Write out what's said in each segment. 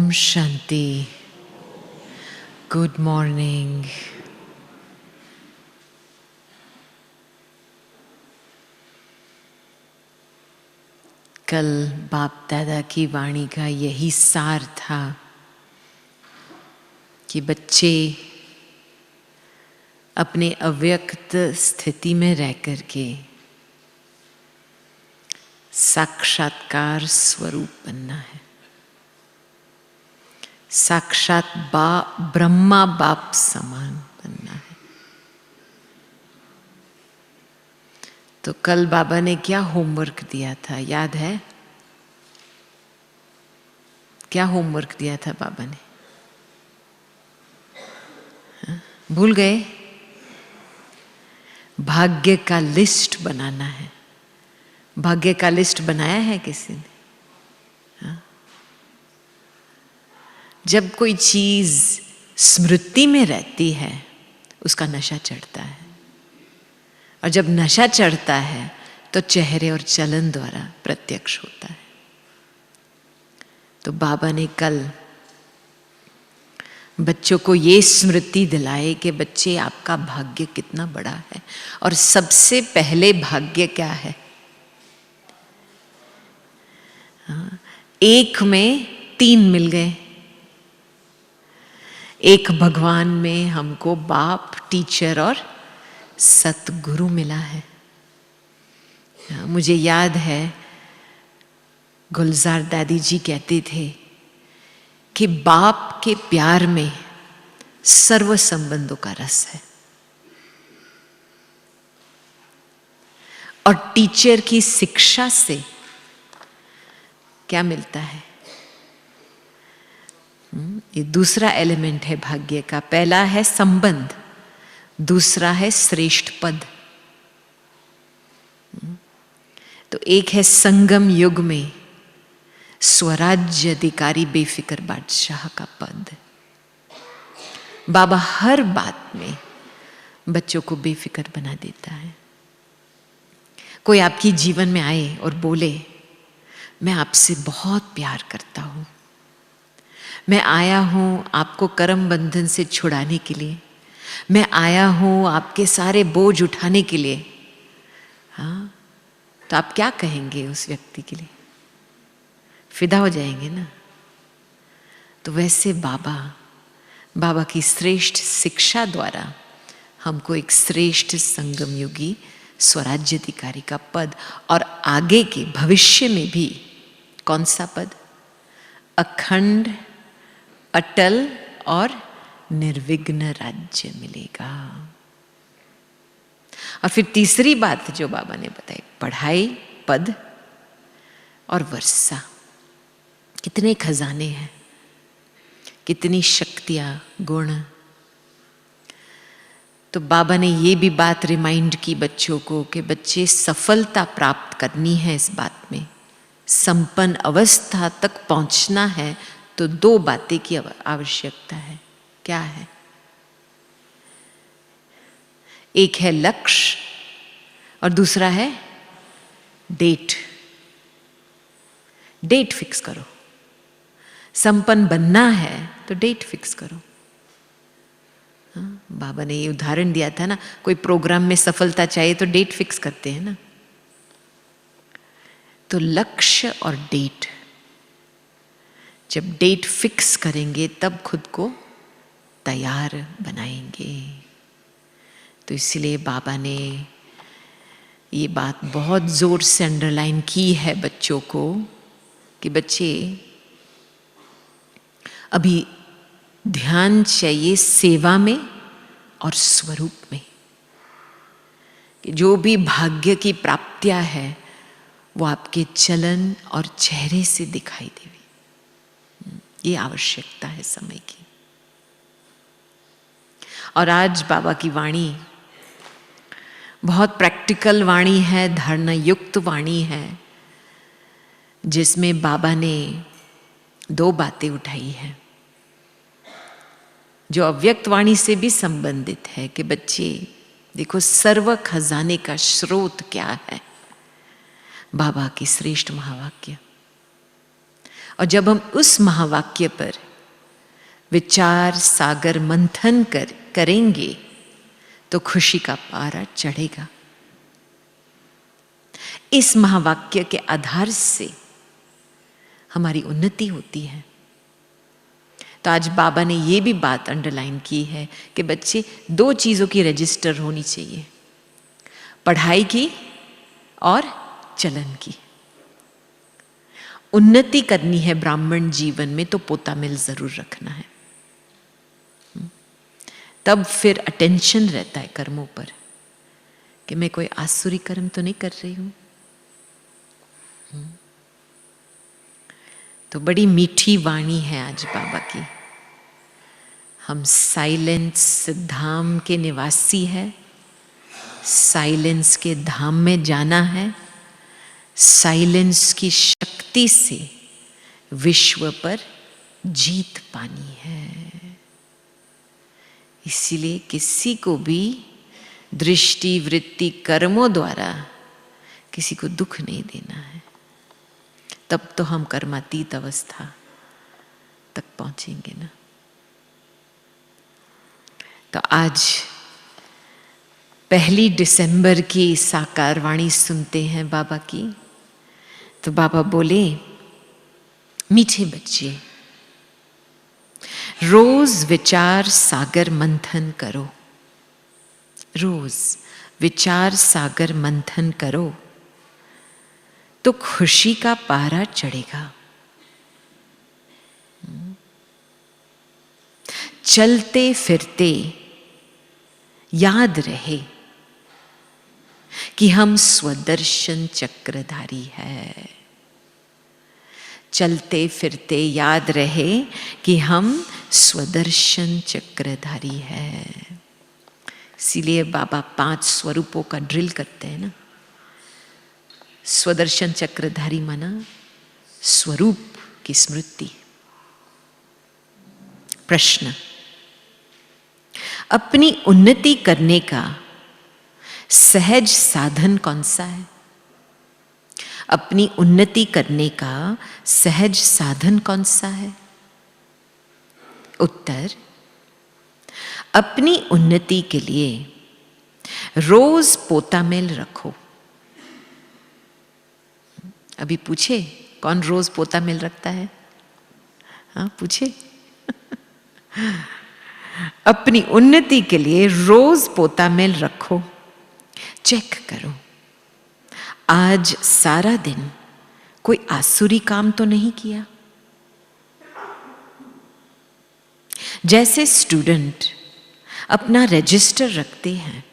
Om Shanti. Good morning. कल बाप दादा की वाणी का यही सार था कि बच्चे अपने अव्यक्त स्थिति में रह कर के साक्षात्कार स्वरूप बनना है। साक्षात ब्रह्मा बाप समान बनना है। तो कल बाबा ने क्या होमवर्क दिया था, याद है? क्या होमवर्क दिया था बाबा ने? भूल गए? भाग्य का लिस्ट बनाना है। भाग्य का लिस्ट बनाया है किसी ने? हाँ? जब कोई चीज स्मृति में रहती है उसका नशा चढ़ता है, और जब नशा चढ़ता है तो चेहरे और चलन द्वारा प्रत्यक्ष होता है। तो बाबा ने कल बच्चों को ये स्मृति दिलाए कि बच्चे, आपका भाग्य कितना बड़ा है, और सबसे पहले भाग्य क्या है? एक में तीन मिल गए। एक भगवान में हमको बाप, टीचर और सतगुरु मिला है। मुझे याद है गुलजार दादी जी कहते थे कि बाप के प्यार में सर्व संबंधों का रस है, और टीचर की शिक्षा से क्या मिलता है? ये दूसरा एलिमेंट है भाग्य का। पहला है संबंध, दूसरा है श्रेष्ठ पद। तो एक है संगम युग में स्वराज्य अधिकारी बेफिक्र बादशाह का पद। बाबा हर बात में बच्चों को बेफिक्र बना देता है। कोई आपकी जीवन में आए और बोले, मैं आपसे बहुत प्यार करता हूं, मैं आया हूं आपको कर्म बंधन से छुड़ाने के लिए, मैं आया हूं आपके सारे बोझ उठाने के लिए। हाँ, तो आप क्या कहेंगे उस व्यक्ति के लिए? फिदा हो जाएंगे ना। तो वैसे बाबा की श्रेष्ठ शिक्षा द्वारा हमको एक श्रेष्ठ संगम योगी स्वराज्य अधिकारी का पद, और आगे के भविष्य में भी कौन सा पद? अखंड, अटल और निर्विघ्न राज्य मिलेगा। और फिर तीसरी बात जो बाबा ने बताई, पढ़ाई, पद और वर्षा। कितने खजाने हैं, कितनी शक्तियां, गुण। तो बाबा ने ये भी बात रिमाइंड की बच्चों को कि बच्चे, सफलता प्राप्त करनी है इस बात में, संपन्न अवस्था तक पहुंचना है, तो दो बातें की आवश्यकता है। क्या है? एक है लक्ष्य और दूसरा है डेट। डेट फिक्स करो। संपन्न बनना है तो डेट फिक्स करो। हाँ? बाबा ने ये उदाहरण दिया था ना, कोई प्रोग्राम में सफलता चाहिए तो डेट फिक्स करते हैं ना। तो लक्ष्य और डेट, जब डेट फिक्स करेंगे तब खुद को तैयार बनाएंगे। तो इसलिए बाबा ने ये बात बहुत जोर से अंडरलाइन की है बच्चों को कि बच्चे, अभी ध्यान चाहिए सेवा में और स्वरूप में, कि जो भी भाग्य की प्राप्तियां है वो आपके चलन और चेहरे से दिखाई देवे। ये आवश्यकता है समय की। और आज बाबा की वाणी बहुत प्रैक्टिकल वाणी है, धारणा युक्त वाणी है, जिसमें बाबा ने दो बातें उठाई हैं जो अव्यक्त वाणी से भी संबंधित है। कि बच्चे देखो, सर्व खजाने का स्रोत क्या है? बाबा की श्रेष्ठ महावाक्य। और जब हम उस महावाक्य पर विचार सागर मंथन करेंगे तो खुशी का पारा चढ़ेगा। इस महावाक्य के आधार से हमारी उन्नति होती है। तो आज बाबा ने ये भी बात अंडरलाइन की है कि बच्चे, दो चीजों की रजिस्टर होनी चाहिए, पढ़ाई की और चलन की। उन्नति करनी है ब्राह्मण जीवन में तो पोता मिल जरूर रखना है। तब फिर अटेंशन रहता है कर्मों पर कि मैं कोई आसुरी कर्म तो नहीं कर रही हूं। तो बड़ी मीठी वाणी है आज बाबा की। हम साइलेंस धाम के निवासी है, साइलेंस के धाम में जाना है, साइलेंस की शक्ति से विश्व पर जीत पानी है। इसीलिए किसी को भी दृष्टि वृत्ति कर्मों द्वारा किसी को दुख नहीं देना है। तब तो हम कर्मातीत अवस्था तक पहुंचेंगे ना। तो आज 1 दिसंबर की साकार वाणी सुनते हैं बाबा की। तो बाबा बोले, मीठे बच्चे, रोज विचार सागर मंथन करो, रोज विचार सागर मंथन करो तो खुशी का पारा चढ़ेगा। चलते फिरते याद रहे कि हम स्वदर्शन चक्रधारी है। चलते फिरते याद रहे कि हम स्वदर्शन चक्रधारी है। इसीलिए बाबा 5 स्वरूपों का ड्रिल करते हैं ना। स्वदर्शन चक्रधारी माना स्वरूप की स्मृति। प्रश्न, अपनी उन्नति करने का सहज साधन कौन सा है? अपनी उन्नति करने का सहज साधन कौन सा है? उत्तर, अपनी उन्नति के लिए रोज पोता मेल रखो। अभी पूछे कौन रोज पोता मेल रखता है? हाँ पूछे। अपनी उन्नति के लिए रोज पोता मेल रखो। चेक करो आज सारा दिन कोई आसुरी काम तो नहीं किया। जैसे स्टूडेंट अपना रजिस्टर रखते हैं,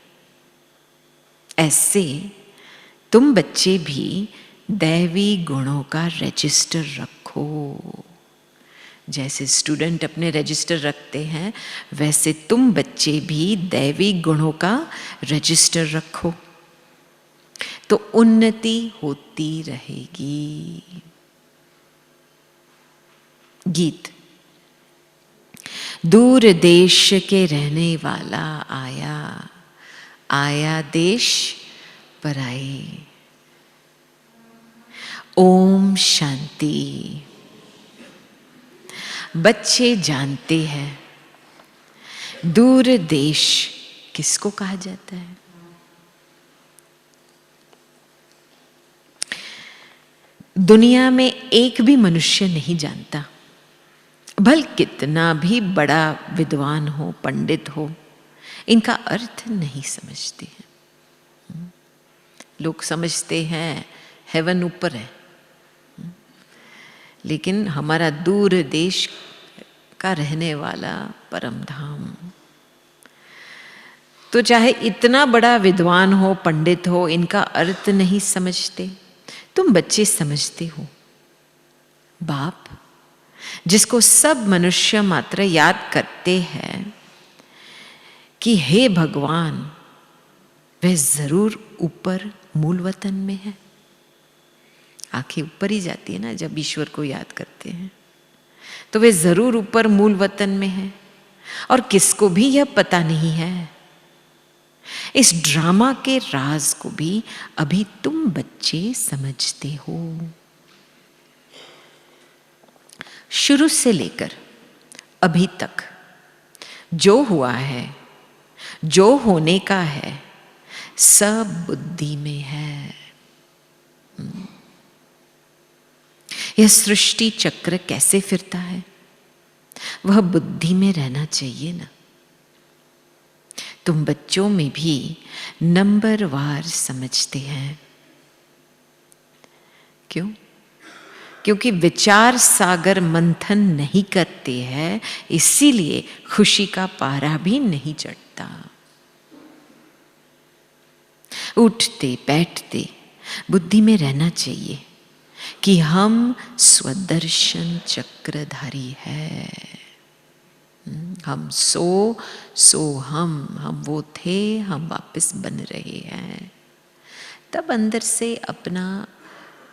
ऐसे तुम बच्चे भी दैवी गुणों का रजिस्टर रखो। जैसे स्टूडेंट अपने रजिस्टर रखते हैं, वैसे तुम बच्चे भी दैवी गुणों का रजिस्टर रखो तो उन्नति होती रहेगी। गीत। दूर देश के रहने वाला आया, आया देश पर आए। ओम शांति। बच्चे जानते हैं दूर देश किसको कहा जाता है? दुनिया में एक भी मनुष्य नहीं जानता, भल कितना भी बड़ा विद्वान हो, पंडित हो, इनका अर्थ नहीं समझते हैं। लोग समझते हैं हेवन ऊपर है, लेकिन हमारा दूर देश का रहने वाला परम धाम, तो चाहे इतना बड़ा विद्वान हो, पंडित हो, इनका अर्थ नहीं समझते। तुम बच्चे समझते हो। बाप जिसको सब मनुष्य मात्र याद करते हैं कि हे भगवान, वह जरूर ऊपर मूल वतन में है। आंखें ऊपर ही जाती है ना जब ईश्वर को याद करते हैं, तो वे जरूर ऊपर मूल वतन में है। और किसको भी यह पता नहीं है। इस ड्रामा के राज को भी अभी तुम बच्चे समझते हो। शुरू से लेकर अभी तक जो हुआ है, जो होने का है, सब बुद्धि में है। यह सृष्टि चक्र कैसे फिरता है, वह बुद्धि में रहना चाहिए ना। तुम बच्चों में भी नंबरवार समझते हैं। क्यों? क्योंकि विचार सागर मंथन नहीं करते हैं, इसीलिए खुशी का पारा भी नहीं चढ़ता। उठते बैठते बुद्धि में रहना चाहिए कि हम स्वदर्शन चक्रधारी है। हम सो हम वो थे, हम वापस बन रहे हैं। तब अंदर से अपना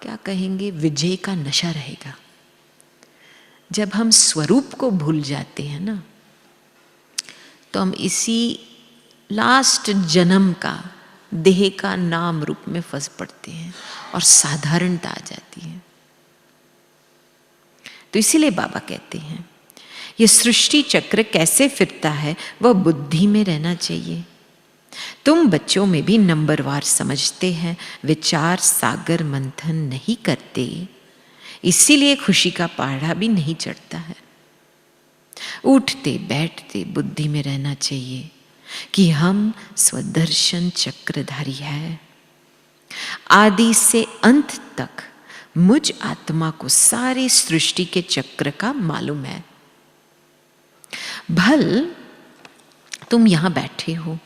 क्या कहेंगे, विजय का नशा रहेगा। जब हम स्वरूप को भूल जाते हैं ना, तो हम इसी लास्ट जन्म का देह का नाम रूप में फंस पड़ते हैं और साधारणता आ जाती है। तो इसीलिए बाबा कहते हैं ये सृष्टि चक्र कैसे फिरता है, वह बुद्धि में रहना चाहिए। तुम बच्चों में भी नंबरवार समझते हैं, विचार सागर मंथन नहीं करते, इसीलिए खुशी का पहाड़ा भी नहीं चढ़ता है। उठते बैठते बुद्धि में रहना चाहिए कि हम स्वदर्शन चक्रधारी है। आदि से अंत तक मुझ आत्मा को सारी सृष्टि के चक्र का मालूम है। भल तुम यहां बैठे हो,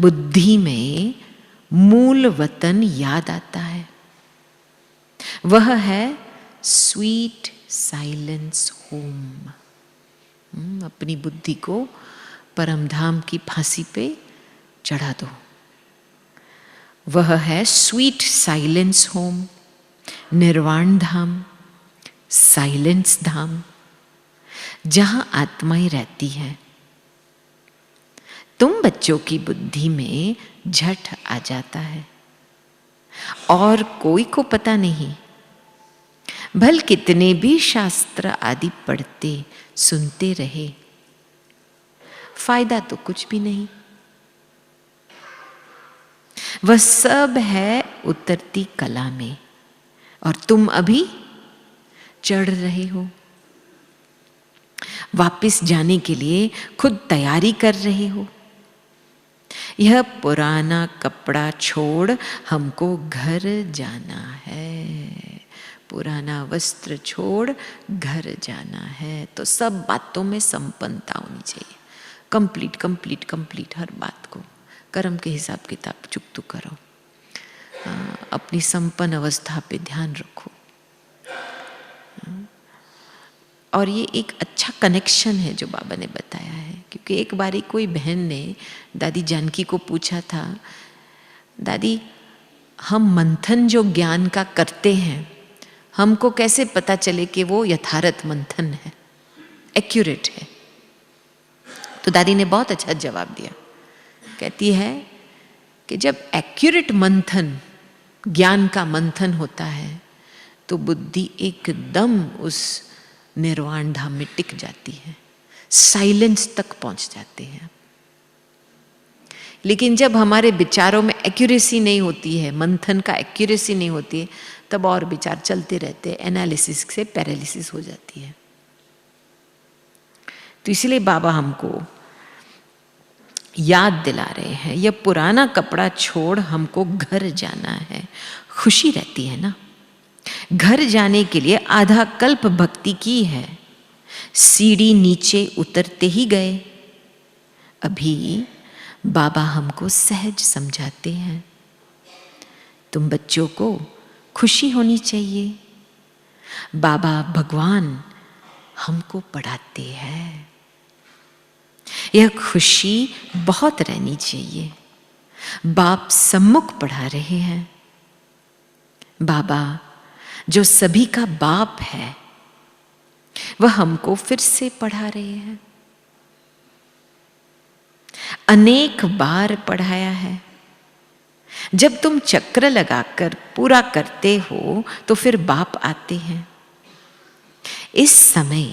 बुद्धि में मूल वतन याद आता है, वह है स्वीट साइलेंस होम। अपनी बुद्धि को परमधाम की फांसी पे चढ़ा दो। वह है स्वीट साइलेंस होम, निर्वाण धाम, साइलेंस धाम, जहां आत्माएं रहती है। तुम बच्चों की बुद्धि में झट आ जाता है और कोई को पता नहीं। भल कितने भी शास्त्र आदि पढ़ते सुनते रहे, फायदा तो कुछ भी नहीं। वह सब है उतरती कला में और तुम अभी चढ़ रहे हो। वापस जाने के लिए खुद तैयारी कर रहे हो। यह पुराना कपड़ा छोड़ हमको घर जाना है। पुराना वस्त्र छोड़ घर जाना है। तो सब बातों में संपन्नता होनी चाहिए। कंप्लीट कंप्लीट कंप्लीट हर बात को कर्म के हिसाब किताब चुकतू करो। अपनी संपन्न अवस्था पे ध्यान रखो। और ये एक अच्छा कनेक्शन है जो बाबा ने बताया है, क्योंकि एक बारी कोई बहन ने दादी जानकी को पूछा था, दादी हम मंथन जो ज्ञान का करते हैं, हमको कैसे पता चले कि वो यथार्थ मंथन है, एक्यूरेट है? तो दादी ने बहुत अच्छा जवाब दिया। कहती है कि जब एक्यूरेट मंथन, ज्ञान का मंथन होता है, तो बुद्धि एकदम उस निर्वाण धाम में टिक जाती है, साइलेंस तक पहुंच जाते हैं। लेकिन जब हमारे विचारों में एक्यूरेसी नहीं होती है, मंथन का एक्यूरेसी नहीं होती है, तब और विचार चलते रहते हैं, एनालिसिस से पैरालिसिस हो जाती है। तो इसलिए बाबा हमको याद दिला रहे हैं, यह पुराना कपड़ा छोड़ हमको घर जाना है। खुशी रहती है ना। घर जाने के लिए आधा कल्प भक्ति की है, सीढ़ी नीचे उतरते ही गए। अभी बाबा हमको सहज समझाते हैं, तुम बच्चों को खुशी होनी चाहिए। बाबा भगवान हमको पढ़ाते हैं, यह खुशी बहुत रहनी चाहिए। बाप सम्मुख पढ़ा रहे हैं। बाबा जो सभी का बाप है, वह हमको फिर से पढ़ा रहे हैं। अनेक बार पढ़ाया है। जब तुम चक्र लगाकर पूरा करते हो तो फिर बाप आते हैं। इस समय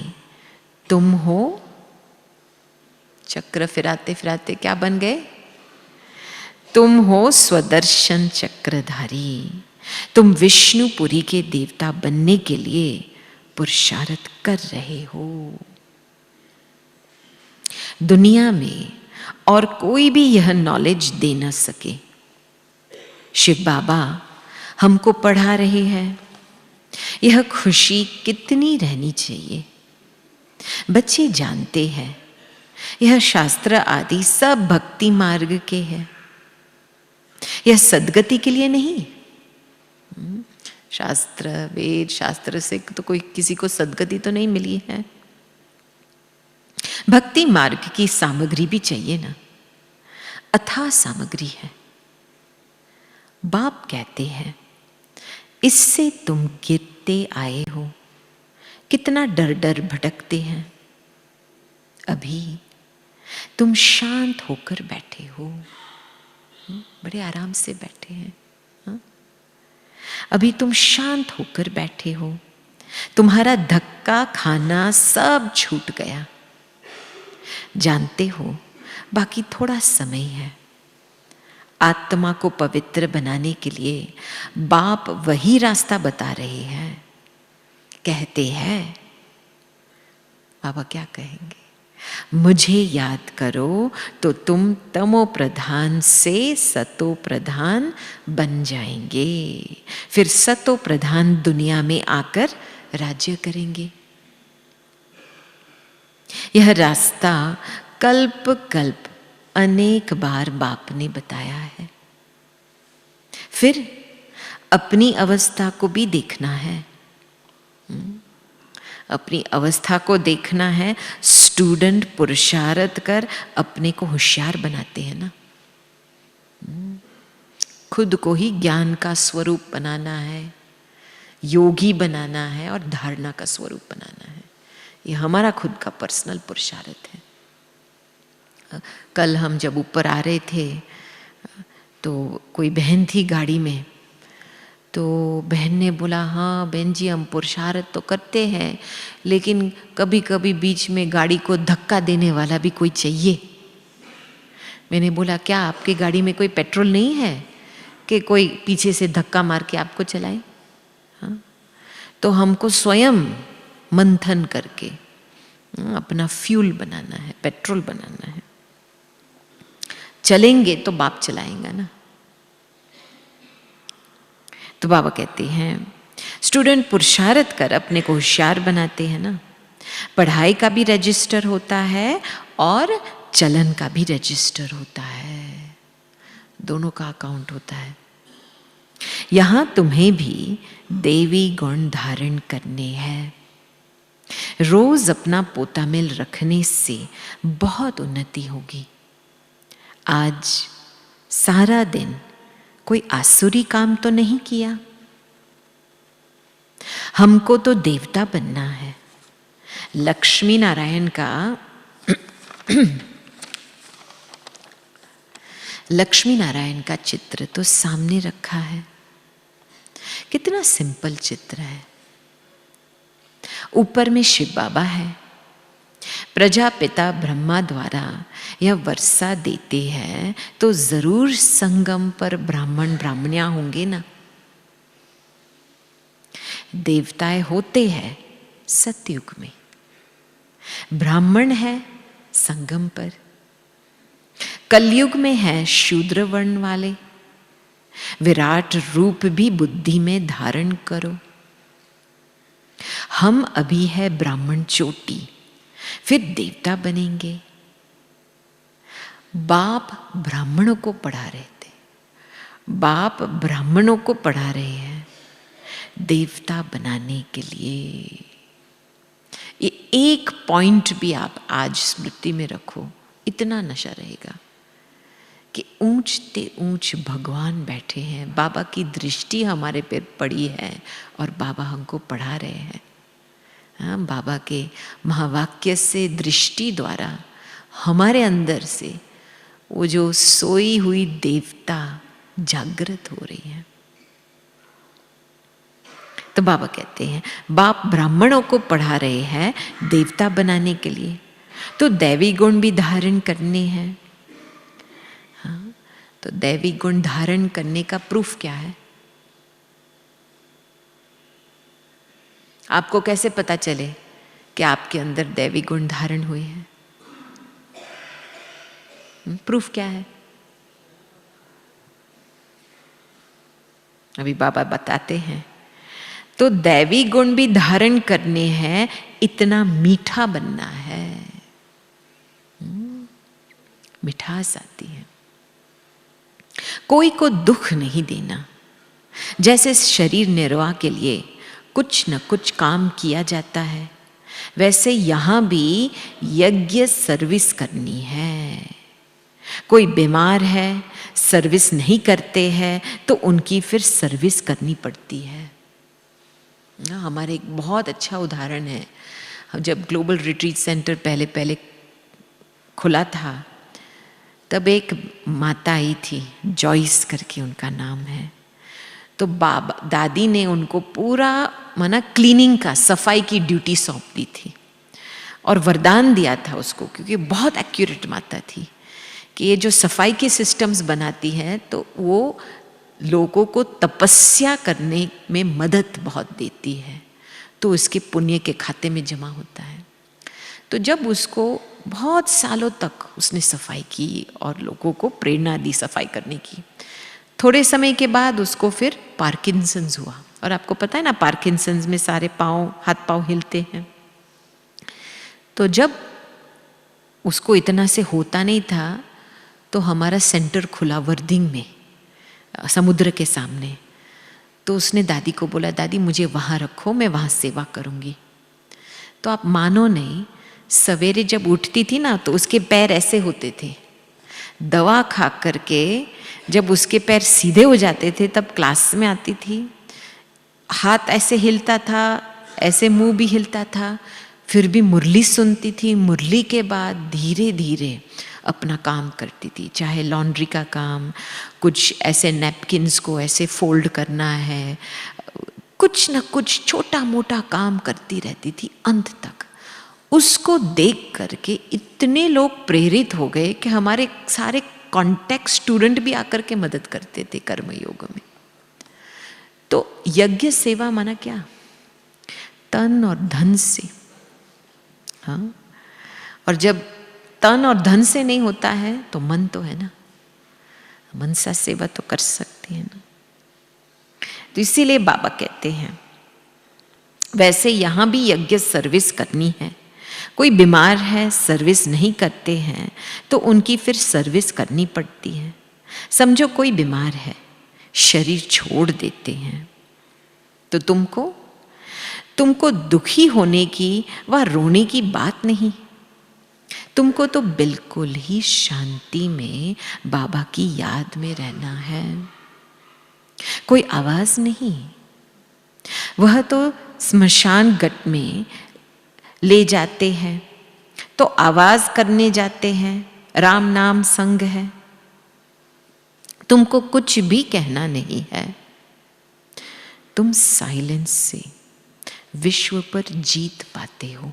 तुम हो, चक्र फिराते फिराते क्या बन गए? तुम हो स्वदर्शन चक्रधारी। तुम विष्णुपुरी के देवता बनने के लिए पुरुषार्थ कर रहे हो। दुनिया में और कोई भी यह नॉलेज दे न सके। शिव बाबा हमको पढ़ा रहे हैं। यह खुशी कितनी रहनी चाहिए। बच्चे जानते हैं यह शास्त्र आदि सब भक्ति मार्ग के हैं, यह सद्गति के लिए नहीं। शास्त्र, वेद शास्त्र से तो कोई किसी को सद्गति तो नहीं मिली है। भक्ति मार्ग की सामग्री भी चाहिए ना, अथाह सामग्री है। बाप कहते हैं इससे तुम गिरते आए हो, कितना डर डर भटकते हैं। अभी तुम शांत होकर बैठे हो, बड़े आराम से बैठे हैं। अभी तुम शांत होकर बैठे हो, तुम्हारा धक्का खाना सब छूट गया। जानते हो बाकी थोड़ा समय है। आत्मा को पवित्र बनाने के लिए बाप वही रास्ता बता रहे हैं। कहते हैं, बाबा क्या कहेंगे? मुझे याद करो तो तुम तमो प्रधान से सतो प्रधान बन जाएंगे। फिर सतो प्रधान दुनिया में आकर राज्य करेंगे। यह रास्ता कल्प कल्प अनेक बार बाप ने बताया है। फिर अपनी अवस्था को भी देखना है। अपनी अवस्था को देखना है। स्टूडेंट पुरुषार्थ कर अपने को होशियार बनाते हैं ना। खुद को ही ज्ञान का स्वरूप बनाना है, योगी बनाना है और धारणा का स्वरूप बनाना है। ये हमारा खुद का पर्सनल पुरुषार्थ है। कल हम जब ऊपर आ रहे थे तो कोई बहन थी गाड़ी में, तो बहन ने बोला, हाँ बहन जी हम पुरुषार्थ तो करते हैं, लेकिन कभी कभी बीच में गाड़ी को धक्का देने वाला भी कोई चाहिए। मैंने बोला, क्या आपकी गाड़ी में कोई पेट्रोल नहीं है कि कोई पीछे से धक्का मार के आपको चलाए? हाँ, तो हमको स्वयं मंथन करके अपना फ्यूल बनाना है, पेट्रोल बनाना है। चलेंगे तो बाप चलाएगा ना। तो बाबा कहते हैं स्टूडेंट पुरुषार्थ कर अपने को होशियार बनाते हैं ना। पढ़ाई का भी रजिस्टर होता है और चलन का भी रजिस्टर होता है, दोनों का अकाउंट होता है। यहां तुम्हें भी देवी गुण धारण करने हैं। रोज अपना पोता मेल रखने से बहुत उन्नति होगी। आज सारा दिन कोई आसुरी काम तो नहीं किया। हमको तो देवता बनना है। लक्ष्मी नारायण का लक्ष्मी नारायण का चित्र तो सामने रखा है। कितना सिंपल चित्र है। ऊपर में शिव बाबा है। प्रजापिता ब्रह्मा द्वारा यह वर्षा देते हैं तो जरूर संगम पर ब्राह्मण ब्राह्मणियां होंगे ना। देवताएं होते हैं सतयुग में, ब्राह्मण है संगम पर। कलयुग में है शूद्र वर्ण वाले। विराट रूप भी बुद्धि में धारण करो। हम अभी है ब्राह्मण चोटी, फिर देवता बनेंगे। बाप ब्राह्मणों को पढ़ा रहे थे, बाप ब्राह्मणों को पढ़ा रहे हैं देवता बनाने के लिए। ये एक पॉइंट भी आप आज स्मृति में रखो, इतना नशा रहेगा कि ऊंचते ऊंच भगवान बैठे हैं। बाबा की दृष्टि हमारे पे पड़ी है और बाबा हमको पढ़ा रहे हैं। हाँ, बाबा के महावाक्य से, दृष्टि द्वारा हमारे अंदर से वो जो सोई हुई देवता जागृत हो रही है। तो बाबा कहते हैं बाप ब्राह्मणों को पढ़ा रहे हैं देवता बनाने के लिए, तो दैवी गुण भी धारण करने हैं। हाँ, तो दैवी गुण धारण करने का प्रूफ क्या है? आपको कैसे पता चले कि आपके अंदर दैवी गुण धारण हुए हैं? प्रूफ क्या है? अभी बाबा बताते हैं। तो दैवी गुण भी धारण करने हैं, इतना मीठा बनना है, मिठास आती है। कोई को दुख नहीं देना। जैसे शरीर निर्वाह के लिए कुछ न कुछ काम किया जाता है, वैसे यहां भी यज्ञ सर्विस करनी है। कोई बीमार है, सर्विस नहीं करते हैं, तो उनकी फिर सर्विस करनी पड़ती है। हमारे एक बहुत अच्छा उदाहरण है, जब ग्लोबल रिट्रीट सेंटर पहले पहले खुला था, तब एक माता आई थी, जॉइस करके उनका नाम है। तो बाबा दादी ने उनको पूरा माना क्लीनिंग का, सफाई की ड्यूटी सौंप दी थी और वरदान दिया था उसको, क्योंकि बहुत एक्यूरेट माता थी कि ये जो सफाई के सिस्टम्स बनाती हैं तो वो लोगों को तपस्या करने में मदद बहुत देती है, तो इसके पुण्य के खाते में जमा होता है। तो जब उसको बहुत सालों तक उसने सफाई की और लोगों को प्रेरणा दी सफाई करने की, थोड़े समय के बाद उसको फिर पार्किंसंस हुआ। और आपको पता है ना, पार्किंसंस में सारे पाँव, हाथ पाँव हिलते हैं। तो जब उसको इतना से होता नहीं था, तो हमारा सेंटर खुला वर्दिंग में, समुद्र के सामने। तो उसने दादी को बोला, दादी मुझे वहाँ रखो, मैं वहाँ सेवा करूँगी। तो आप मानो नहीं, सवेरे जब उठती थी ना तो उसके पैर ऐसे होते थे। दवा खा करके जब उसके पैर सीधे हो जाते थे तब क्लास में आती थी, हाथ ऐसे हिलता था, ऐसे मुंह भी हिलता था, फिर भी मुरली सुनती थी। मुरली के बाद धीरे धीरे अपना काम करती थी, चाहे लॉन्ड्री का काम, कुछ ऐसे नैपकिन्स को ऐसे फोल्ड करना है, कुछ न कुछ छोटा मोटा काम करती रहती थी अंत तक। उसको देख करके इतने लोग प्रेरित हो गए कि हमारे सारे कॉन्टेक्ट स्टूडेंट भी आकर के मदद करते थे कर्म योग में। तो यज्ञ सेवा माना क्या? तन और धन से। हाँ, और जब तन और धन से नहीं होता है तो मन तो है ना, मनसा सेवा तो कर सकती है ना। तो इसीलिए बाबा कहते हैं वैसे यहां भी यज्ञ सर्विस करनी है। कोई बीमार है, सर्विस नहीं करते हैं, तो उनकी फिर सर्विस करनी पड़ती है। समझो कोई बीमार है, शरीर छोड़ देते हैं, तो तुमको दुखी होने की व रोने की बात नहीं। तुमको तो बिल्कुल ही शांति में बाबा की याद में रहना है। कोई आवाज नहीं, वह तो स्मशान घाट में ले जाते हैं तो आवाज करने जाते हैं, राम नाम संग है। तुमको कुछ भी कहना नहीं है, तुम साइलेंस से विश्व पर जीत पाते हो।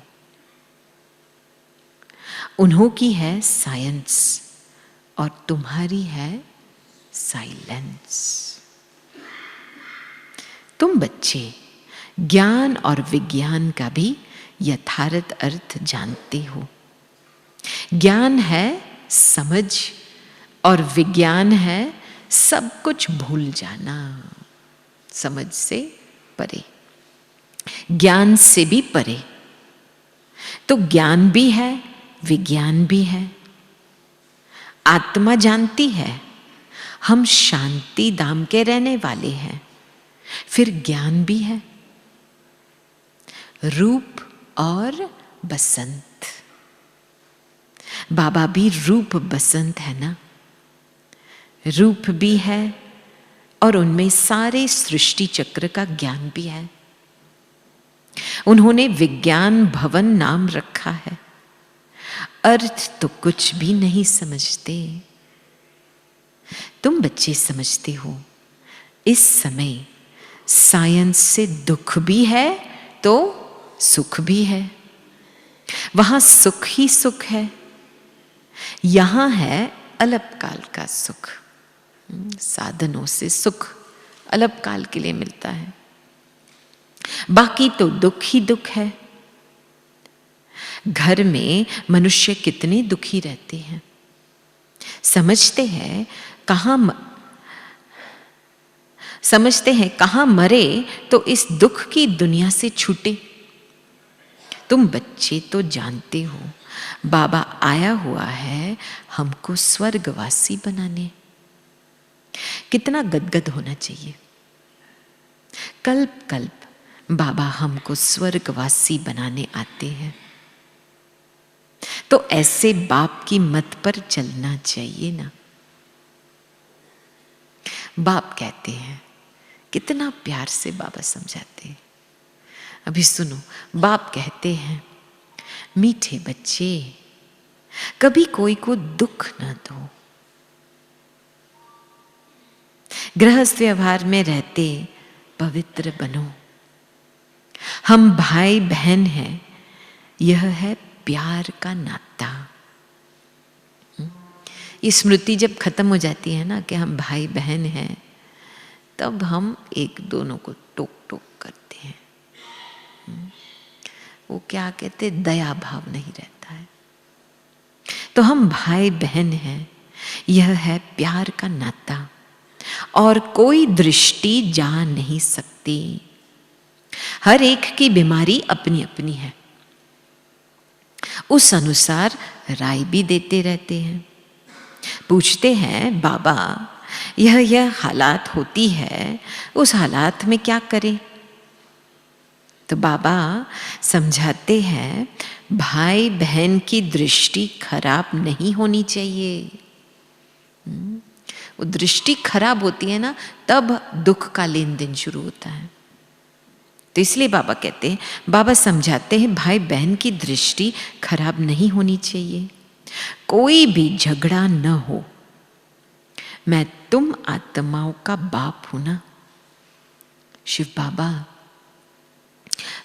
उन्हों की है साइंस और तुम्हारी है साइलेंस। तुम बच्चे ज्ञान और विज्ञान का भी यथार्थ अर्थ जानते हो। ज्ञान है समझ और विज्ञान है सब कुछ भूल जाना। समझ से परे, ज्ञान से भी परे। तो ज्ञान भी है, विज्ञान भी है। आत्मा जानती है हम शांति धाम के रहने वाले हैं, फिर ज्ञान भी है। रूप और बसंत, बाबा भी रूप बसंत है ना। रूप भी है और उनमें सारे सृष्टि चक्र का ज्ञान भी है। उन्होंने विज्ञान भवन नाम रखा है। अर्थ तो कुछ भी नहीं समझते। तुम बच्चे समझते हो। इस समय साइंस से दुख भी है तो सुख भी है। वहां सुख ही सुख है, यहां है अल्पकाल का सुख। साधनों से सुख अल्पकाल के लिए मिलता है, बाकी तो दुख ही दुख है। घर में मनुष्य कितने दुखी रहते हैं, समझते हैं कहां मरे तो इस दुख की दुनिया से छूटे। तुम बच्चे तो जानते हो बाबा आया हुआ है हमको स्वर्गवासी बनाने। कितना गदगद होना चाहिए। कल्प कल्प बाबा हमको स्वर्गवासी बनाने आते हैं, तो ऐसे बाप की मत पर चलना चाहिए ना। बाप कहते हैं, कितना प्यार से बाबा समझाते हैं। अभी सुनो, बाप कहते हैं, मीठे बच्चे कभी कोई को दुख ना दो। गृहस्थ व्यवहार में रहते पवित्र बनो। हम भाई बहन हैं, यह है प्यार का नाता। ये स्मृति जब खत्म हो जाती है ना कि हम भाई बहन हैं, तब हम एक दोनों को टोक टोक करते हैं। वो क्या कहते, दया भाव नहीं रहता है। तो हम भाई बहन हैं, यह है प्यार का नाता, और कोई दृष्टि जा नहीं सकती। हर एक की बीमारी अपनी अपनी है, उस अनुसार राय भी देते रहते हैं। पूछते हैं, बाबा यह हालात होती है, उस हालात में क्या करें? तो बाबा समझाते हैं, भाई बहन की दृष्टि खराब नहीं होनी चाहिए। वो दृष्टि खराब होती है ना, तब दुख का लेन देन शुरू होता है। तो इसलिए बाबा कहते हैं, बाबा समझाते हैं, भाई बहन की दृष्टि खराब नहीं होनी चाहिए, कोई भी झगड़ा न हो। मैं तुम आत्माओं का बाप हूं ना। शिव बाबा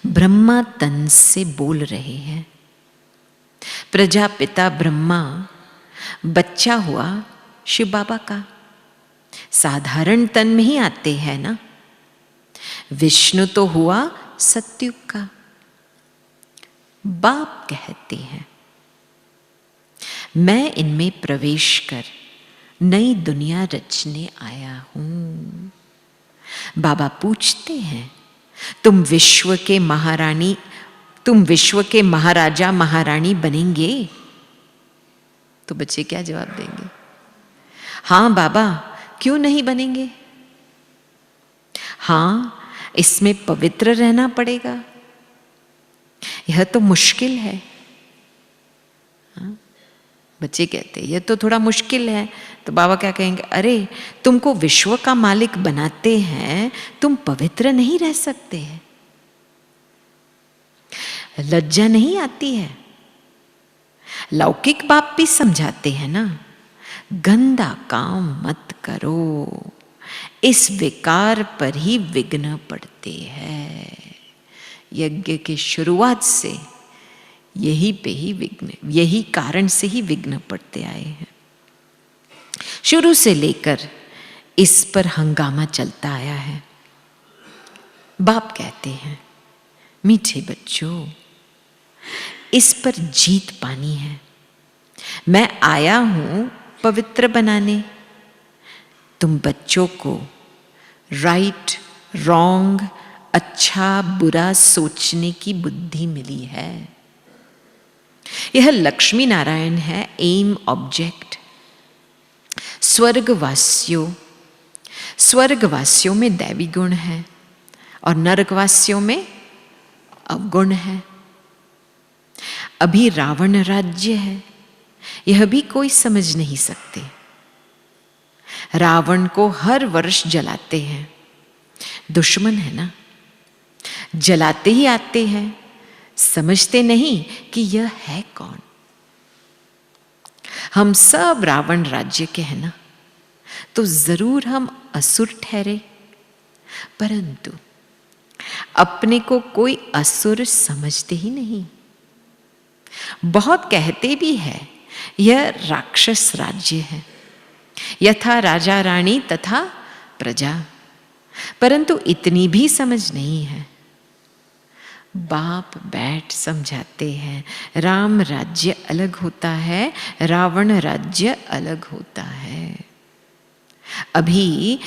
ब्रह्मा तन से बोल रहे हैं। प्रजापिता ब्रह्मा बच्चा हुआ शिव बाबा का, साधारण तन में ही आते हैं ना। विष्णु तो हुआ सतयुग का। बाप कहते हैं, मैं इनमें प्रवेश कर नई दुनिया रचने आया हूं। बाबा पूछते हैं, तुम विश्व के महाराजा महारानी बनेंगे? तो बच्चे क्या जवाब देंगे? हाँ बाबा, क्यों नहीं बनेंगे? हाँ, इसमें पवित्र रहना पड़ेगा, यह तो मुश्किल है। हाँ? बच्चे कहते हैं, यह तो थोड़ा मुश्किल है। तो बाबा क्या कहेंगे, अरे तुमको विश्व का मालिक बनाते हैं, तुम पवित्र नहीं रह सकते हैं? लज्जा नहीं आती है? लौकिक बाप भी समझाते हैं ना, गंदा काम मत करो, इस विकार पर ही विघ्न पड़ते हैं। यज्ञ की शुरुआत से यही कारण से ही विघ्न पड़ते आए हैं। शुरू से लेकर इस पर हंगामा चलता आया है। बाप कहते हैं, मीठे बच्चों, इस पर जीत पानी है। मैं आया हूं पवित्र बनाने। तुम बच्चों को राइट रॉन्ग, अच्छा बुरा सोचने की बुद्धि मिली है। यह लक्ष्मी नारायण है, एम ऑब्जेक्ट। स्वर्गवासियों में दैवी गुण है और नरकवासियों में अवगुण है। अभी रावण राज्य है, यह भी कोई समझ नहीं सकते। रावण को हर वर्ष जलाते हैं, दुश्मन है ना, जलाते ही आते हैं, समझते नहीं कि यह है कौन। हम सब रावण राज्य के हैं ना, तो जरूर हम असुर ठहरे। परंतु अपने को कोई असुर समझते ही नहीं। बहुत कहते भी है यह राक्षस राज्य है, यथा राजा रानी तथा प्रजा, परंतु इतनी भी समझ नहीं है। बाप बैठ समझाते हैं राम राज्य अलग होता है, रावण राज्य अलग होता है। अभी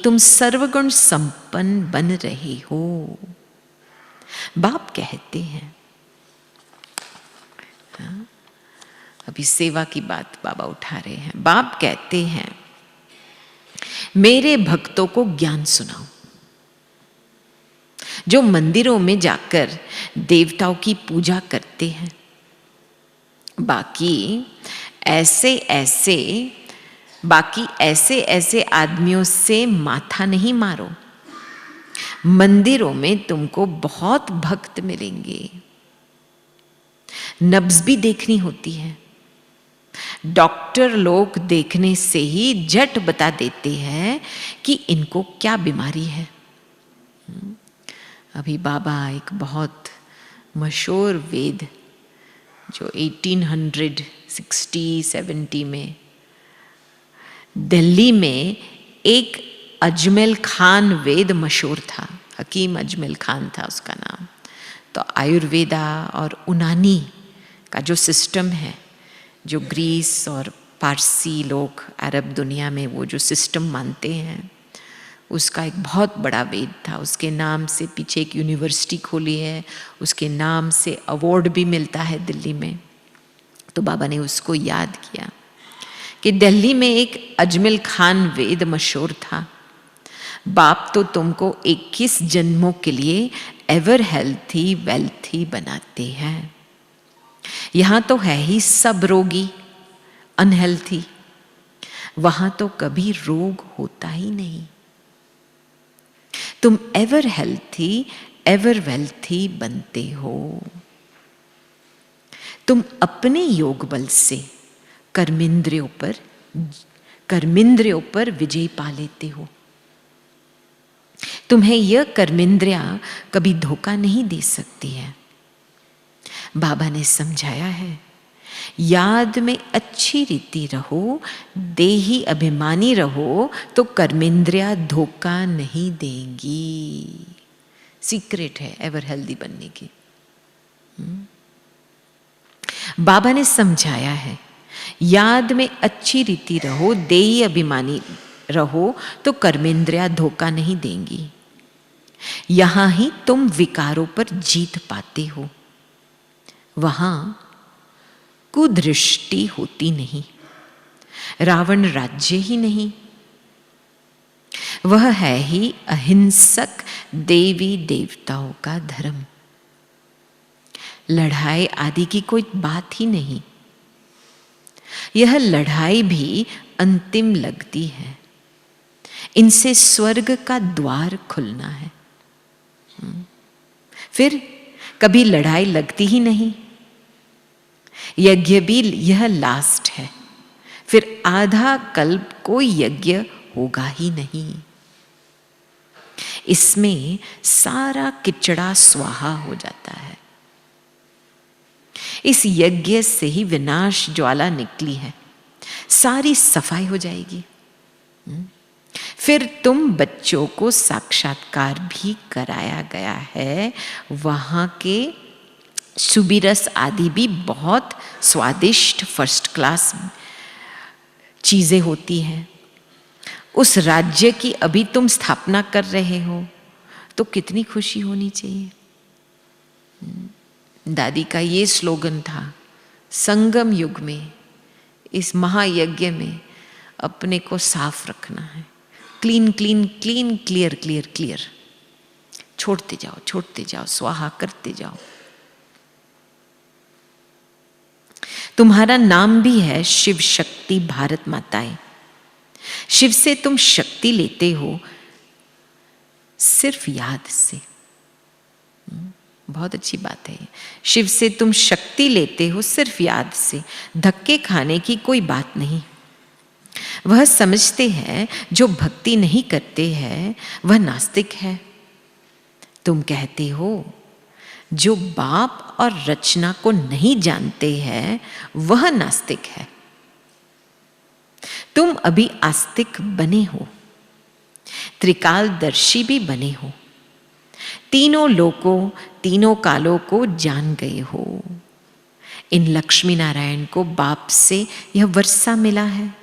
तुम सर्वगुण संपन्न बन रहे हो। बाप कहते हैं, अभी सेवा की बात बाबा उठा रहे हैं। बाप कहते हैं मेरे भक्तों को ज्ञान सुनाओ, जो मंदिरों में जाकर देवताओं की पूजा करते हैं। बाकी ऐसे ऐसे आदमियों से माथा नहीं मारो। मंदिरों में तुमको बहुत भक्त मिलेंगे। नब्ज भी देखनी होती है। डॉक्टर लोग देखने से ही झट बता देते हैं कि इनको क्या बीमारी है। अभी बाबा एक बहुत मशहूर वेद जो 1860-70 में दिल्ली में एक अजमेल खान वेद मशहूर था। हकीम अजमेल खान था उसका नाम। तो आयुर्वेदा और उनानी का जो सिस्टम है, जो ग्रीस और पारसी लोग अरब दुनिया में वो जो सिस्टम मानते हैं, उसका एक बहुत बड़ा वेद था। उसके नाम से पीछे एक यूनिवर्सिटी खोली है, उसके नाम से अवार्ड भी मिलता है दिल्ली में। तो बाबा ने उसको याद किया कि दिल्ली में एक अजमेल खान वेद मशहूर था। बाप तो तुमको 21 जन्मों के लिए एवर हेल्थी वेल्थी बनाते हैं। यहां तो है ही सब रोगी, अनहेल्थी। वहां तो कभी रोग होता ही नहीं। तुम एवर हेल्थी एवर वेल्थी बनते हो। तुम अपने योग बल से कर्मेंद्रियों पर विजय पा लेते हो। तुम्हें यह कर्मेंद्रियां कभी धोखा नहीं दे सकती है। बाबा ने समझाया है, याद में अच्छी रीति रहो, देही अभिमानी रहो तो कर्मेंद्रियां धोखा नहीं देंगी। सीक्रेट है एवर हेल्दी बनने की। बाबा ने समझाया है, याद में अच्छी रीति रहो, देही अभिमानी रहो तो कर्मेंद्रियां धोखा नहीं देंगी। यहां ही तुम विकारों पर जीत पाते हो। वहां कुदृष्टि होती नहीं। रावण राज्य ही नहीं, वह है ही अहिंसक देवी देवताओं का धर्म। लड़ाई आदि की कोई बात ही नहीं। यह लड़ाई भी अंतिम लगती है। इनसे स्वर्ग का द्वार खुलना है। फिर कभी लड़ाई लगती ही नहीं। यज्ञ भी यह लास्ट है। फिर आधा कल्प कोई यज्ञ होगा ही नहीं। इसमें सारा किचड़ा स्वाहा हो जाता है। इस यज्ञ से ही विनाश ज्वाला निकली है, सारी सफाई हो जाएगी। फिर तुम बच्चों को साक्षात्कार भी कराया गया है। वहां के सुबीरस आदि भी बहुत स्वादिष्ट फर्स्ट क्लास चीजें होती हैं। उस राज्य की अभी तुम स्थापना कर रहे हो तो कितनी खुशी होनी चाहिए। दादी का ये स्लोगन था, संगम युग में, इस महायज्ञ में अपने को साफ रखना है। Clean clean clean, clear clear clear. छोड़ते जाओ, स्वाहा करते जाओ। तुम्हारा नाम भी है शिव शक्ति भारत माताएं। शिव से तुम शक्ति लेते हो सिर्फ याद से। बहुत अच्छी बात है। शिव से तुम शक्ति लेते हो सिर्फ याद से। धक्के खाने की कोई बात नहीं। वह समझते हैं जो भक्ति नहीं करते हैं वह नास्तिक है। तुम कहते हो जो बाप और रचना को नहीं जानते हैं वह नास्तिक है। तुम अभी आस्तिक बने हो, त्रिकालदर्शी भी बने हो, तीनों लोकों तीनों कालों को जान गए हो। इन लक्ष्मी नारायण को बाप से यह वर्षा मिला है।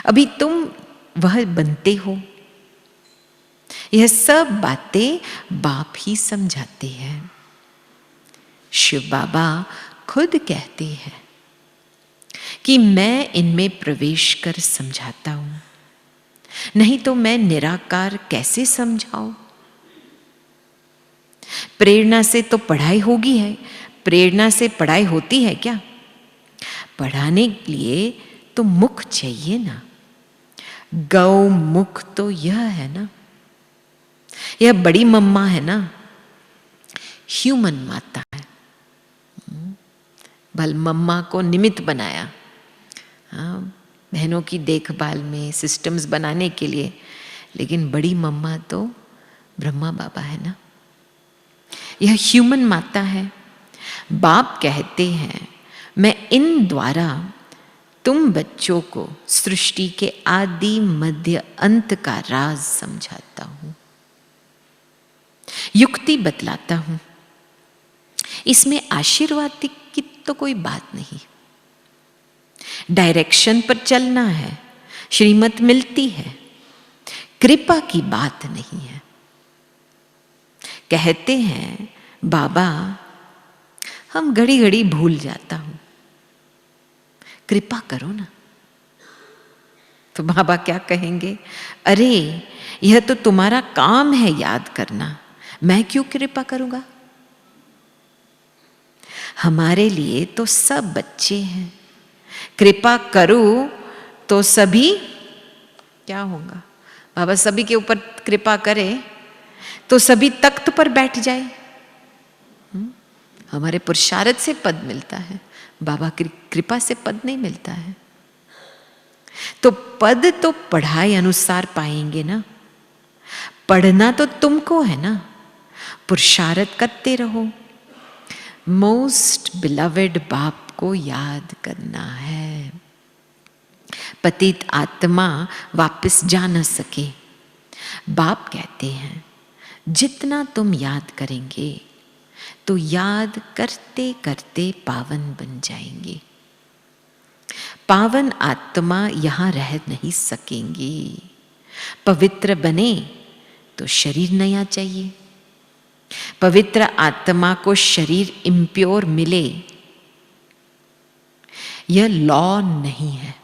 अभी तुम वह बनते हो। यह सब बातें बाप ही समझाते हैं। शिव बाबा खुद कहते हैं कि मैं इनमें प्रवेश कर समझाता हूं, नहीं तो मैं निराकार कैसे समझाऊं। प्रेरणा से तो पढ़ाई होगी है, प्रेरणा से पढ़ाई होती है क्या? पढ़ाने के लिए तो मुख चाहिए ना। गौ मुख तो यह है ना, यह बड़ी मम्मा है ना, ह्यूमन माता है। भल मम्मा को निमित्त बनाया, हाँ, बहनों की देखभाल में सिस्टम्स बनाने के लिए, लेकिन बड़ी मम्मा तो ब्रह्मा बाबा है ना। यह ह्यूमन माता है। बाप कहते हैं मैं इन द्वारा तुम बच्चों को सृष्टि के आदि मध्य अंत का राज समझाता हूं, युक्ति बतलाता हूं। इसमें आशीर्वाद की तो कोई बात नहीं। डायरेक्शन पर चलना है, श्रीमत मिलती है, कृपा की बात नहीं है। कहते हैं बाबा हम घड़ी घड़ी भूल जाता हूं, कृपा करो ना। तो बाबा क्या कहेंगे? अरे यह तो तुम्हारा काम है याद करना, मैं क्यों कृपा करूंगा? हमारे लिए तो सब बच्चे हैं, कृपा करूं तो सभी क्या होगा? बाबा सभी के ऊपर कृपा करे तो सभी तख्त पर बैठ जाए। हमारे पुरुषार्थ से पद मिलता है, बाबा की कृपा से पद नहीं मिलता है। तो पद तो पढ़ाई अनुसार पाएंगे ना। पढ़ना तो तुमको है ना, पुरुषार्थ करते रहो। मोस्ट बिलवेड बाप को याद करना है। पतित आत्मा वापस जा न सके। बाप कहते हैं जितना तुम याद करेंगे तो याद करते करते पावन बन जाएंगे। पावन आत्मा यहां रह नहीं सकेंगी। पवित्र बने तो शरीर नया चाहिए। पवित्र आत्मा को शरीर इम्प्योर मिले, यह लॉ नहीं है।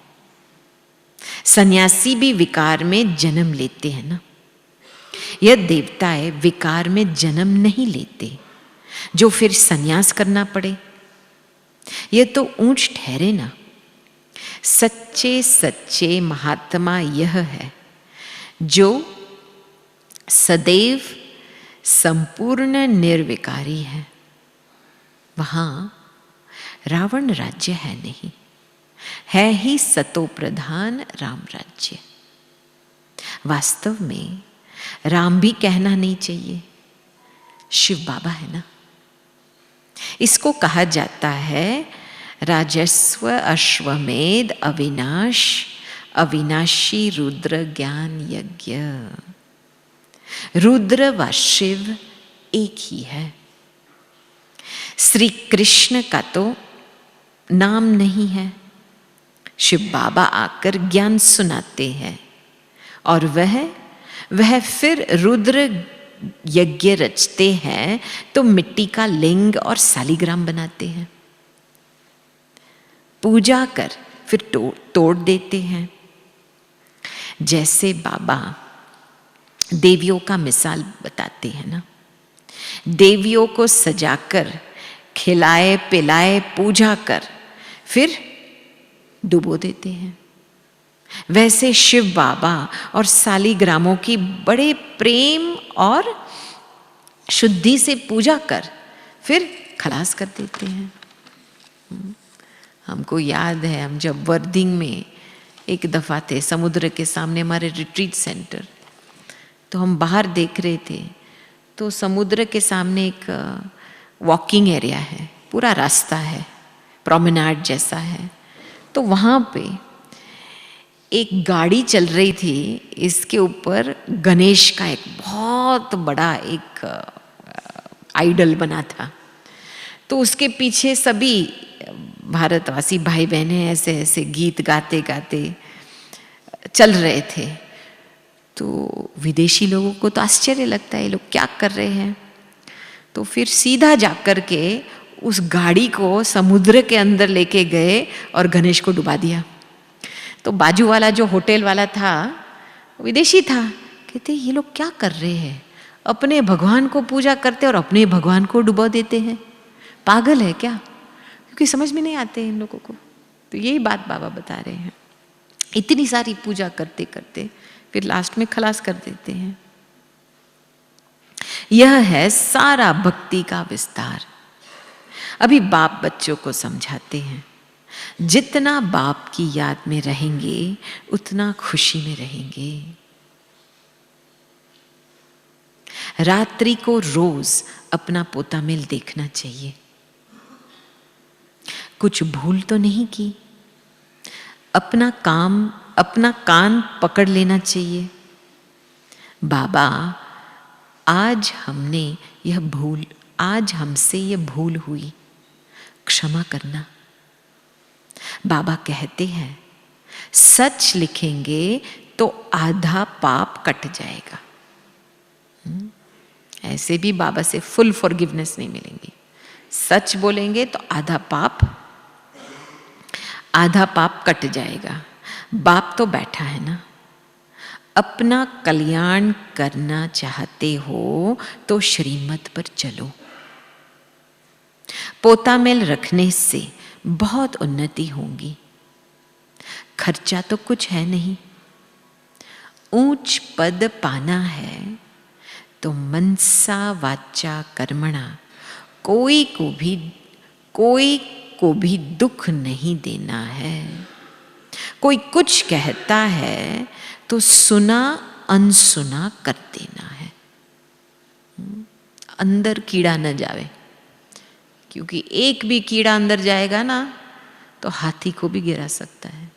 सन्यासी भी विकार में जन्म लेते हैं ना। यह देवताएं विकार में जन्म नहीं लेते जो फिर सन्यास करना पड़े। यह तो ऊंच ठहरे ना। सच्चे सच्चे महात्मा यह है जो सदैव संपूर्ण निर्विकारी है। वहां रावण राज्य है नहीं, है ही सतो प्रधान राम राज्य। वास्तव में राम भी कहना नहीं चाहिए, शिव बाबा है ना। इसको कहा जाता है राजस्व अश्वमेध अविनाश अविनाशी रुद्र ज्ञान यज्ञ। रुद्र व शिव एक ही है। श्री कृष्ण का तो नाम नहीं है। शिव बाबा आकर ज्ञान सुनाते हैं और वह फिर रुद्र यज्ञ रचते हैं तो मिट्टी का लिंग और सालिग्राम बनाते हैं। पूजा कर फिर तोड़ देते हैं। जैसे बाबा देवियों का मिसाल बताते हैं ना। देवियों को सजाकर खिलाए पिलाए पूजा कर फिर डुबो देते हैं। वैसे शिव बाबा और सालिग्रामों की बड़े प्रेम और शुद्धि से पूजा कर फिर खलास कर देते हैं। हमको याद है हम जब वर्दिंग में एक दफ़ा थे समुद्र के सामने हमारे रिट्रीट सेंटर, तो हम बाहर देख रहे थे, तो समुद्र के सामने एक वॉकिंग एरिया है, पूरा रास्ता है, प्रोमेनाड जैसा है। तो वहाँ पे एक गाड़ी चल रही थी, इसके ऊपर गणेश का एक बहुत बड़ा एक आइडल बना था। तो उसके पीछे सभी भारतवासी भाई बहनें ऐसे ऐसे गीत गाते गाते चल रहे थे। तो विदेशी लोगों को तो आश्चर्य लगता है, ये लोग क्या कर रहे हैं। तो फिर सीधा जाकर के उस गाड़ी को समुद्र के अंदर लेके गए और गणेश को डुबा दिया। तो बाजू वाला जो होटल वाला था, विदेशी था, कहते ये लोग क्या कर रहे हैं, अपने भगवान को पूजा करते और अपने भगवान को डुबा देते हैं, पागल है क्या। क्योंकि समझ में नहीं आते इन लोगों को। तो यही बात बाबा बता रहे हैं, इतनी सारी पूजा करते करते फिर लास्ट में खलास कर देते हैं। यह है सारा भक्ति का विस्तार। अभी बाप बच्चों को समझाते हैं, जितना बाप की याद में रहेंगे उतना खुशी में रहेंगे। रात्रि को रोज अपना पोता मेल देखना चाहिए, कुछ भूल तो नहीं की, अपना कान पकड़ लेना चाहिए। बाबा आज हमसे यह भूल हुई, क्षमा करना। बाबा कहते हैं सच लिखेंगे तो आधा पाप कट जाएगा। ऐसे भी बाबा से फुल फॉरगिवनेस नहीं मिलेंगी। सच बोलेंगे तो आधा पाप कट जाएगा। बाप तो बैठा है ना। अपना कल्याण करना चाहते हो तो श्रीमत पर चलो। पोता मेल रखने से बहुत उन्नति होगी। खर्चा तो कुछ है नहीं। ऊंच पद पाना है तो मनसा वाचा कर्मणा कोई को भी दुख नहीं देना है। कोई कुछ कहता है तो सुना अनसुना कर देना है। अंदर कीड़ा न जावे, क्योंकि एक भी कीड़ा अंदर जाएगा ना तो हाथी को भी गिरा सकता है।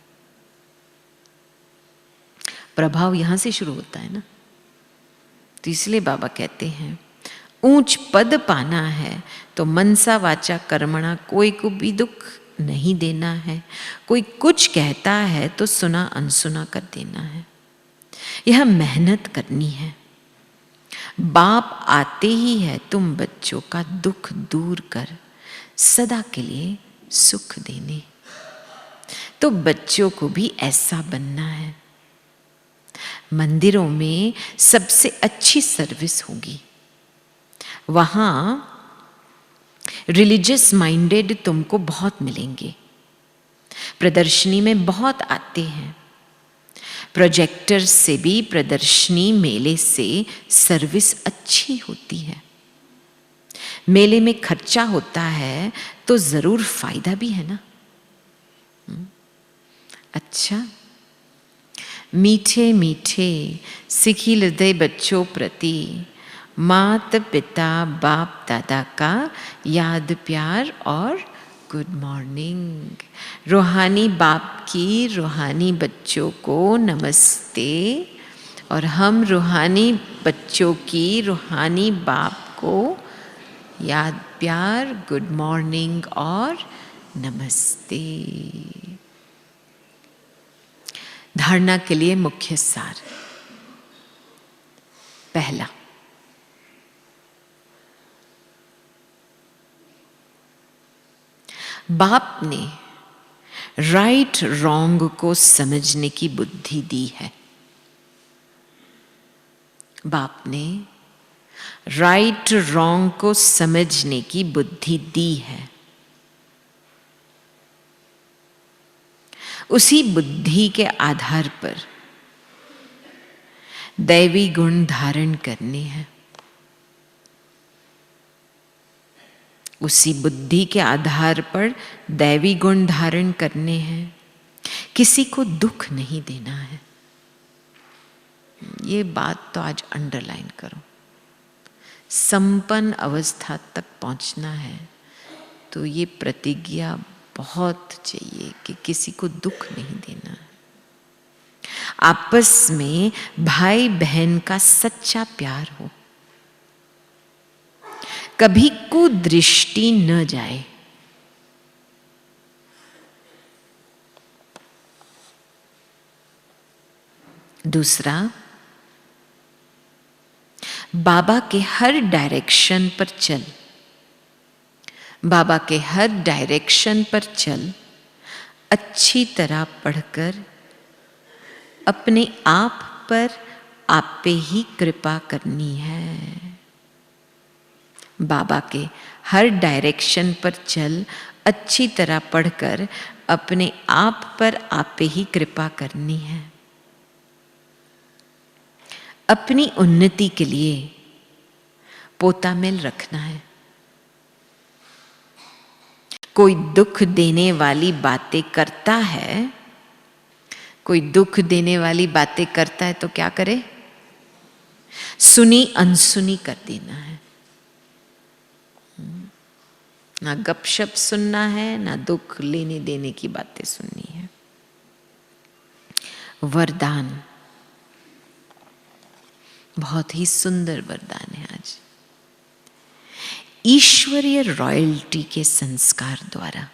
प्रभाव यहां से शुरू होता है ना। तो इसलिए बाबा कहते हैं ऊंच पद पाना है तो मनसा वाचा कर्मणा कोई को भी दुख नहीं देना है। कोई कुछ कहता है तो सुना अनसुना कर देना है। यह मेहनत करनी है। बाप आते ही है तुम बच्चों का दुख दूर कर सदा के लिए सुख देने। तो बच्चों को भी ऐसा बनना है। मंदिरों में सबसे अच्छी सर्विस होगी। वहां रिलीजियस माइंडेड तुमको बहुत मिलेंगे। प्रदर्शनी में बहुत आते हैं। प्रोजेक्टर से भी प्रदर्शनी मेले से सर्विस अच्छी होती है। मेले में खर्चा होता है तो जरूर फायदा भी है ना। अच्छा, मीठे मीठे सिखी हृदय बच्चों प्रति मात पिता बाप दादा का याद प्यार और गुड मॉर्निंग। रूहानी बाप की रूहानी बच्चों को नमस्ते, और हम रूहानी बच्चों की रूहानी बाप को याद प्यार गुड मॉर्निंग और नमस्ते। धारणा के लिए मुख्य सार। पहला, बाप ने राइट रॉन्ग को समझने की बुद्धि दी है। बाप ने राइट रॉन्ग को समझने की बुद्धि दी है। उसी बुद्धि के आधार पर दैवी गुण धारण करने हैं। उसी बुद्धि के आधार पर दैवी गुण धारण करने हैं। किसी को दुख नहीं देना है। ये बात तो आज अंडरलाइन करो। संपन्न अवस्था तक पहुंचना है तो ये प्रतिज्ञा बहुत चाहिए कि किसी को दुख नहीं देना है। आपस में भाई बहन का सच्चा प्यार हो, कभी कुदृष्टि न जाए। दूसरा, बाबा के हर डायरेक्शन पर चल, बाबा के हर डायरेक्शन पर चल, अच्छी तरह पढ़कर अपने आप पर आप पे ही कृपा करनी है। बाबा के हर डायरेक्शन पर चल, अच्छी तरह पढ़कर अपने आप पर आप पे ही कृपा करनी है। अपनी उन्नति के लिए पोता मेल रखना है। कोई दुख देने वाली बातें करता है, कोई दुख देने वाली बातें करता है तो क्या करे? सुनी अनसुनी कर देना है। ना गपशप सुनना है, ना दुख लेने देने की बातें सुननी है। वरदान, बहुत ही सुंदर वरदान है आज। ईश्वरीय रॉयल्टी के संस्कार द्वारा,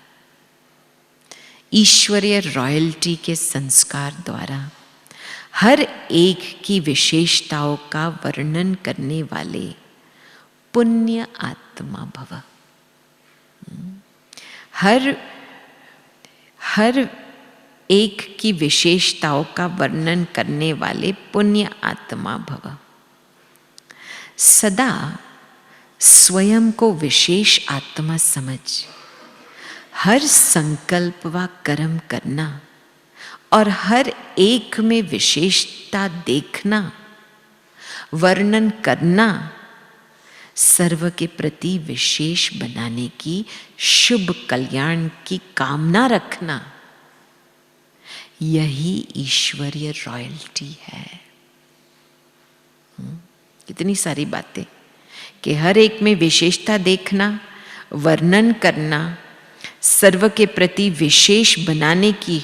ईश्वरीय रॉयल्टी के संस्कार द्वारा हर एक की विशेषताओं का वर्णन करने वाले पुण्य आत्मा भव। हर एक की विशेषताओं का वर्णन करने वाले पुण्य आत्मा भव। सदा स्वयं को विशेष आत्मा समझ हर संकल्प व कर्म करना और हर एक में विशेषता देखना, वर्णन करना, सर्व के प्रति विशेष बनाने की, शुभ कल्याण की कामना रखना, यही ईश्वरीय रॉयल्टी है। कितनी सारी बातें कि हर एक में विशेषता देखना, वर्णन करना, सर्व के प्रति विशेष बनाने की,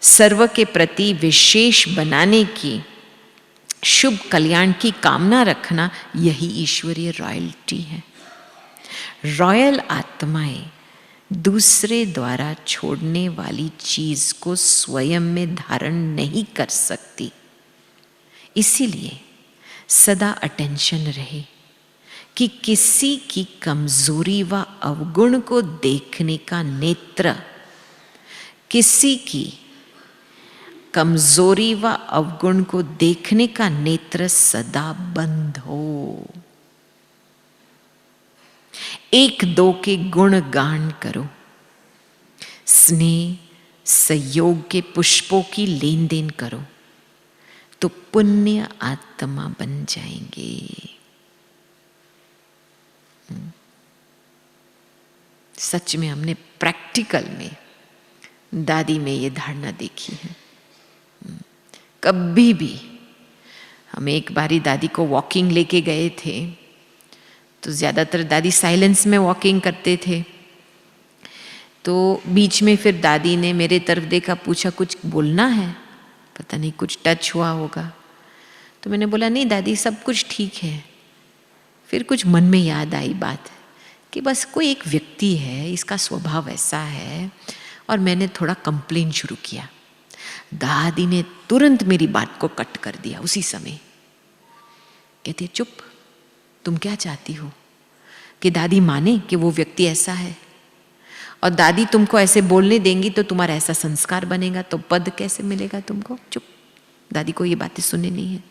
सर्व के प्रति विशेष बनाने की, शुभ कल्याण की कामना रखना, यही ईश्वरीय रॉयल्टी है। रॉयल आत्माएं दूसरे द्वारा छोड़ने वाली चीज को स्वयं में धारण नहीं कर सकती। इसीलिए सदा अटेंशन रहे कि किसी की कमजोरी व अवगुण को देखने का नेत्र, किसी की कमजोरी व अवगुण को देखने का नेत्र सदा बंद हो। एक दो के गुण गान करो, स्नेह सहयोग के पुष्पों की लेन देन करो, तो पुण्य आत्मा बन जाएंगे। सच में हमने प्रैक्टिकल में दादी में ये धारणा देखी है। कभी भी हम एक बारी दादी को वॉकिंग लेके गए थे, तो ज्यादातर दादी साइलेंस में वॉकिंग करते थे। तो बीच में फिर दादी ने मेरे तरफ देखा, पूछा कुछ बोलना है, पता नहीं कुछ टच हुआ होगा। तो मैंने बोला नहीं दादी सब कुछ ठीक है। फिर कुछ मन में याद आई बात कि बस कोई एक व्यक्ति है, इसका स्वभाव ऐसा है, और मैंने थोड़ा कंप्लेन शुरू किया। दादी ने तुरंत मेरी बात को कट कर दिया उसी समय। कहती है चुप, तुम क्या चाहती हो कि दादी माने कि वो व्यक्ति ऐसा है, और दादी तुमको ऐसे बोलने देंगी तो तुम्हारा ऐसा संस्कार बनेगा, तो पद कैसे मिलेगा तुमको। चुप, दादी को ये बातें सुननी नहीं है।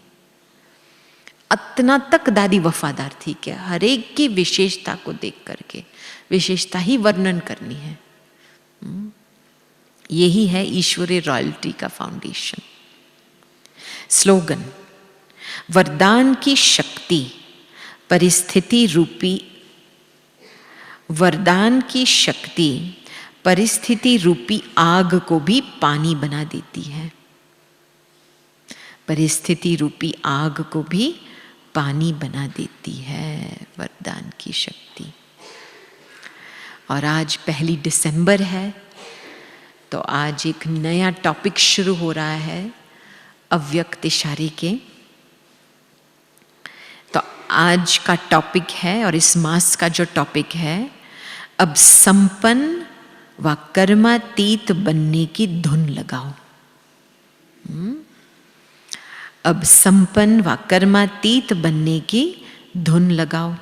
इतना तक दादी वफादार थी कि हर एक की विशेषता को देख करके विशेषता ही वर्णन करनी है। यही है ईश्वरीय रॉयल्टी का फाउंडेशन। स्लोगन, वरदान की शक्ति परिस्थिति रूपी, वरदान की शक्ति परिस्थिति रूपी आग को भी पानी बना देती है। परिस्थिति रूपी आग को भी पानी बना देती है वरदान की शक्ति। और आज 1 दिसंबर है, तो आज एक नया टॉपिक शुरू हो रहा है अव्यक्त इशारे के। तो आज का टॉपिक है, और इस मास का जो टॉपिक है, अब संपन्न व कर्मातीत बनने की धुन लगाओ। अब संपन्न व कर्मातीत बनने की धुन लगाओ।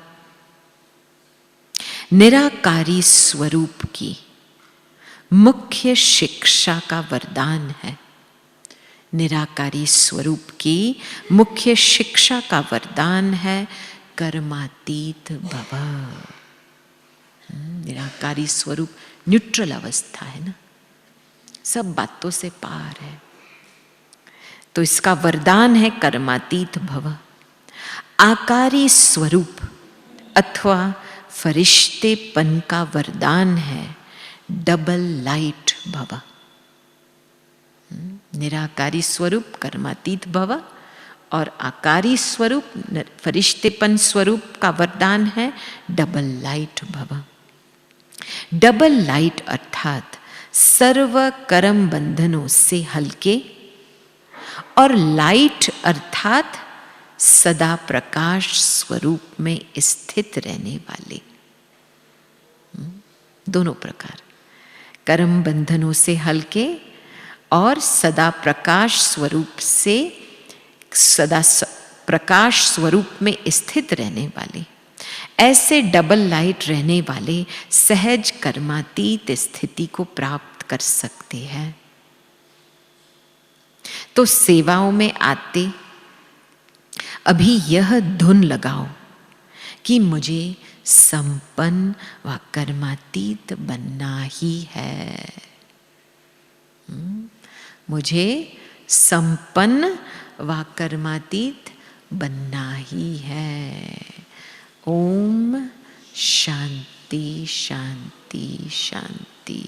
निराकारी स्वरूप की मुख्य शिक्षा का वरदान है। निराकारी स्वरूप की मुख्य शिक्षा का वरदान है कर्मातीत भव। निराकारी स्वरूप न्यूट्रल अवस्था है ना, सब बातों से पार है। तो इसका वरदान है कर्मातीत भव। आकारी स्वरूप अथवा फरिश्तेपन का वरदान है डबल लाइट भव। निराकारी स्वरूप कर्मातीत भव और आकारी स्वरूप फरिश्तेपन स्वरूप का वरदान है डबल लाइट भव। डबल लाइट अर्थात सर्व कर्म बंधनों से हल्के, और लाइट अर्थात सदा प्रकाश स्वरूप में स्थित रहने वाले। दोनों प्रकार, कर्म बंधनों से हल्के और सदा प्रकाश स्वरूप से, सदा प्रकाश स्वरूप में स्थित रहने वाले। ऐसे डबल लाइट रहने वाले सहज कर्मातीत स्थिति को प्राप्त कर सकते हैं। तो सेवाओं में आते अभी यह धुन लगाओ कि मुझे संपन्न व कर्मातीत बनना ही है। मुझे संपन्न व कर्मातीत बनना ही है। ओम शांति शांति शांति।